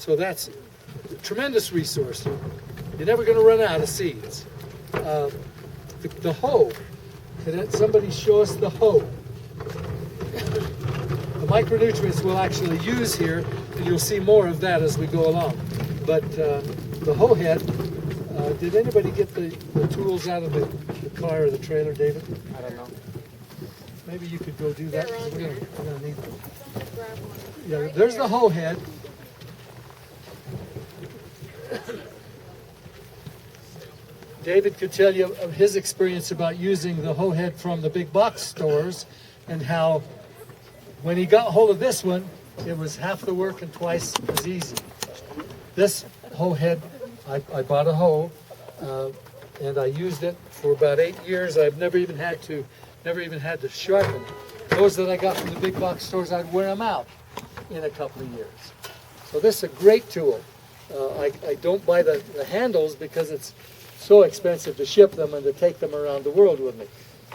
So that's a tremendous resource. You're never going to run out of seeds. The hoe. Can somebody show us the hoe? The micronutrients we'll actually use here, and you'll see more of that as we go along. But the hoe head, did anybody get the tools out of the car or the trailer, David? I don't know. Maybe you could go do that, because we're gonna need them. Yeah, there's the hoe head. David could tell you of his experience about using the hoe head from the big box stores, and how when he got hold of this one, it was half the work and twice as easy. This hoe head, I bought a hoe, and I used it for about 8 years. I've never even had to sharpen. Those that I got from the big box stores, I'd wear them out in a couple of years. So this is a great tool. I don't buy the handles because it's so expensive to ship them and to take them around the world with me.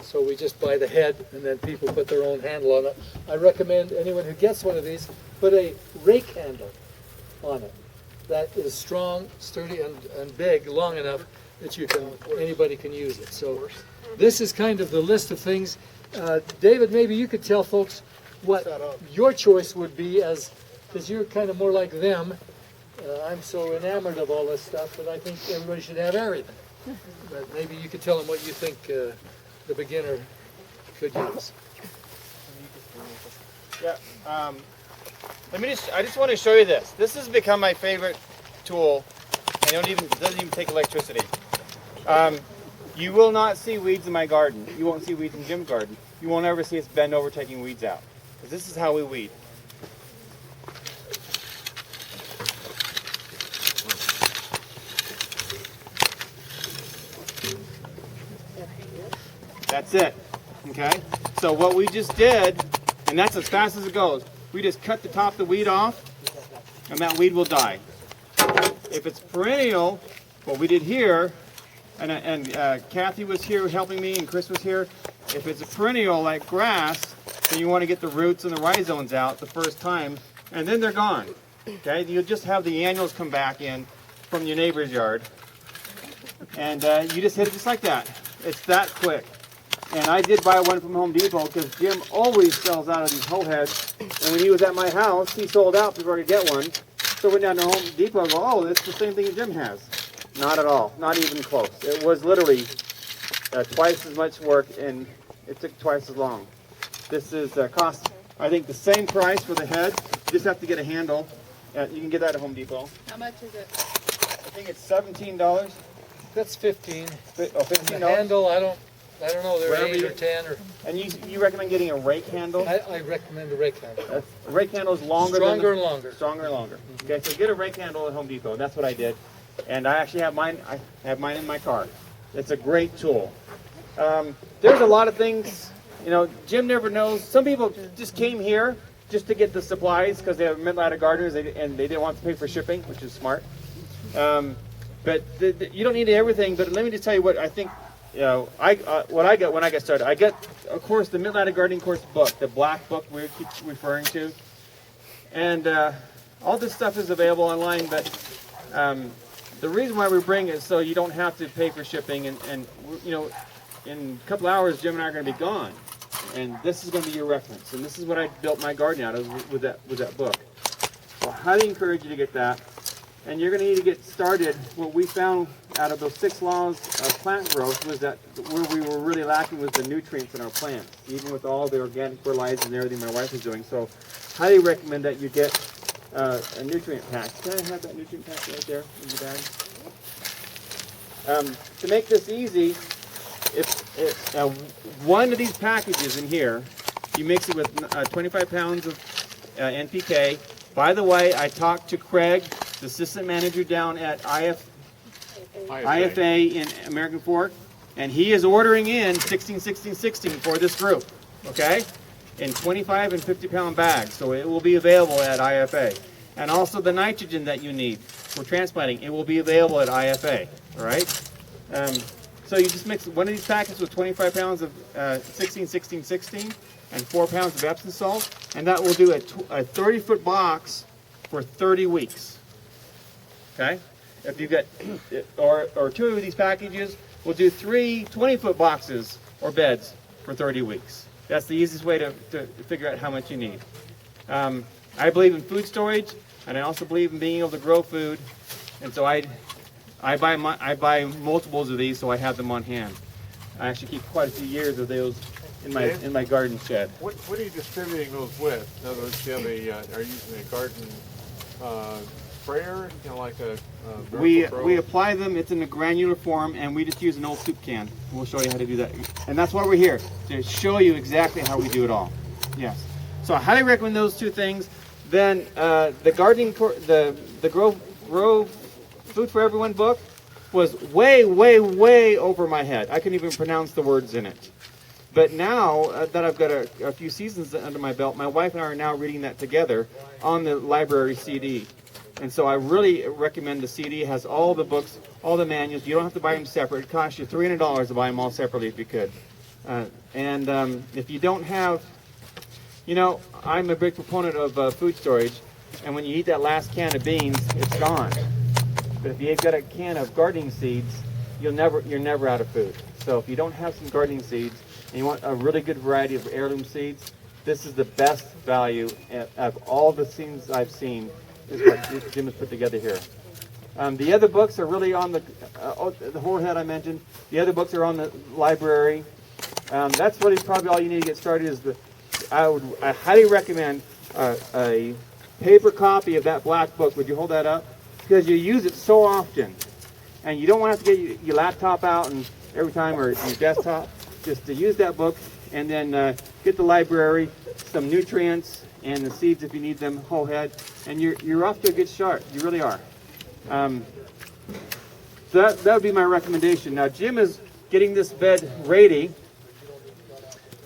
So we just buy the head, and then people put their own handle on it. I recommend anyone who gets one of these, put a rake handle on it. That is strong, sturdy, and big, long enough that anybody can use it. So this is kind of the list of things. David, maybe you could tell folks what your choice would be, because you're kind of more like them. I'm so enamored of all this stuff that I think everybody should have everything. But maybe you could tell them what you think the beginner could use. Yeah. I just want to show you this. This has become my favorite tool, and it doesn't even take electricity. You will not see weeds in my garden. You won't see weeds in Jim's garden. You won't ever see us bend over taking weeds out, because this is how we weed. That's it. Okay? So what we just did, and that's as fast as it goes, we just cut the top of the weed off, and that weed will die. If it's perennial, what we did here, and Kathy was here helping me, and Chris was here, if it's a perennial like grass, then you want to get the roots and the rhizomes out the first time, and then they're gone. Okay? You'll just have the annuals come back in from your neighbor's yard, and you just hit it just like that. It's that quick. And I did buy one from Home Depot because Jim always sells out of these hoe heads. And when he was at my house, he sold out before I could get one. So I went down to Home Depot and go, oh, it's the same thing that Jim has. Not at all. Not even close. It was literally twice as much work, and it took twice as long. This is cost, I think, the same price for the head. You just have to get a handle. You can get that at Home Depot. How much is it? I think it's $17. That's 15. Oh, $15? The handle, I don't know, they're Wherever 8 you- or 10 or. And you recommend getting a rake handle? I recommend a rake handle. A rake handle is longer Stronger than and longer. Stronger and longer. Okay, so get a rake handle at Home Depot. And that's what I did. And I actually have mine. I have mine in my car. It's a great tool. There's a lot of things. You know, Jim never knows. Some people just came here just to get the supplies because they have Mittleider gardeners and they didn't want to pay for shipping, which is smart. But you don't need everything. But let me just tell you what I think. You know, what I got when I got started. I got, of course, the Mittleider gardening course book, the black book we keep referring to, and all this stuff is available online. But the reason why we bring it is so you don't have to pay for shipping, and you know, in a couple hours, Jim and I are going to be gone, and this is going to be your reference. And this is what I built my garden out of with that book. So I highly encourage you to get that. And you're going to need to get started. What we found out of those 6 laws of plant growth was that where we were really lacking was the nutrients in our plants, even with all the organic fertilizer and everything my wife is doing. So highly recommend that you get a nutrient pack. Can I have that nutrient pack right there in the bag? To make this easy, if one of these packages in here, you mix it with 25 pounds of NPK. By the way, I talked to Craig, the assistant manager down at IFA in American Fork, and he is ordering in 16, 16, 16 for this group, okay, in 25 and 50 pound bags, so it will be available at IFA. And also the nitrogen that you need for transplanting, it will be available at IFA, all right? So you just mix one of these packets with 25 pounds of 16, 16, 16 and 4 pounds of Epsom salt, and that will do a 30-foot box for 30 weeks. Okay? If you get, or 2 of these packages, we'll do 3 20-foot boxes or beds for 30 weeks. That's the easiest way to figure out how much you need. I believe in food storage, and I also believe in being able to grow food, and so I buy multiples of these so I have them on hand. I actually keep quite a few years of those in my garden shed. What are you distributing those with? In other words, do you have are you using a garden sprayer, like a We Miracle Pro? apply them. It's in a granular form, and we just use an old soup can. We'll show you how to do that, and that's why we're here, to show you exactly how we do it all. Yes. So I highly recommend those 2 things. Then the gardening, the grow Food for Everyone book was way over my head. I couldn't even pronounce the words in it. But now that I've got a few seasons under my belt, my wife and I are now reading that together on the library CD. And so I really recommend the CD. It has all the books, all the manuals. You don't have to buy them separate. It costs you $300 to buy them all separately if you could. If you don't have, I'm a big proponent of food storage. And when you eat that last can of beans, it's gone. But if you've got a can of gardening seeds, you're never out of food. So if you don't have some gardening seeds and you want a really good variety of heirloom seeds, this is the best value of all the seeds I've seen, is what Jim has put together here. The other books are really on the whole head I mentioned. The other books are on the library. That's really probably all you need to get started. I highly recommend a paper copy of that black book. Would you hold that up? Because you use it so often, and you don't want to have to get your laptop out and every time, or your desktop. Just to use that book, and then get the library, some nutrients, and the seeds if you need them, whole head, and you're off to a good start. You really are. So that would be my recommendation. Now Jim is getting this bed ready,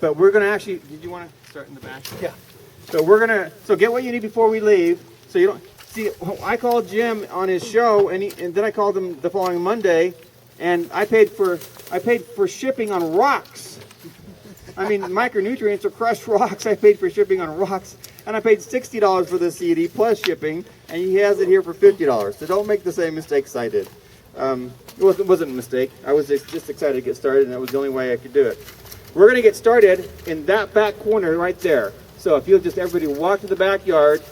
but we're going to actually. Did you want to start in the back? Yeah. So get what you need before we leave. So you don't see. I called Jim on his show, and then I called him the following Monday, and I paid for shipping on rocks. I mean, micronutrients are crushed rocks. I paid for shipping on rocks, and I paid $60 for the CD plus shipping, and he has it here for $50. So don't make the same mistakes I did. It wasn't a mistake. I was just excited to get started, and that was the only way I could do it. We're going to get started in that back corner right there. So if you'll just everybody walk to the backyard,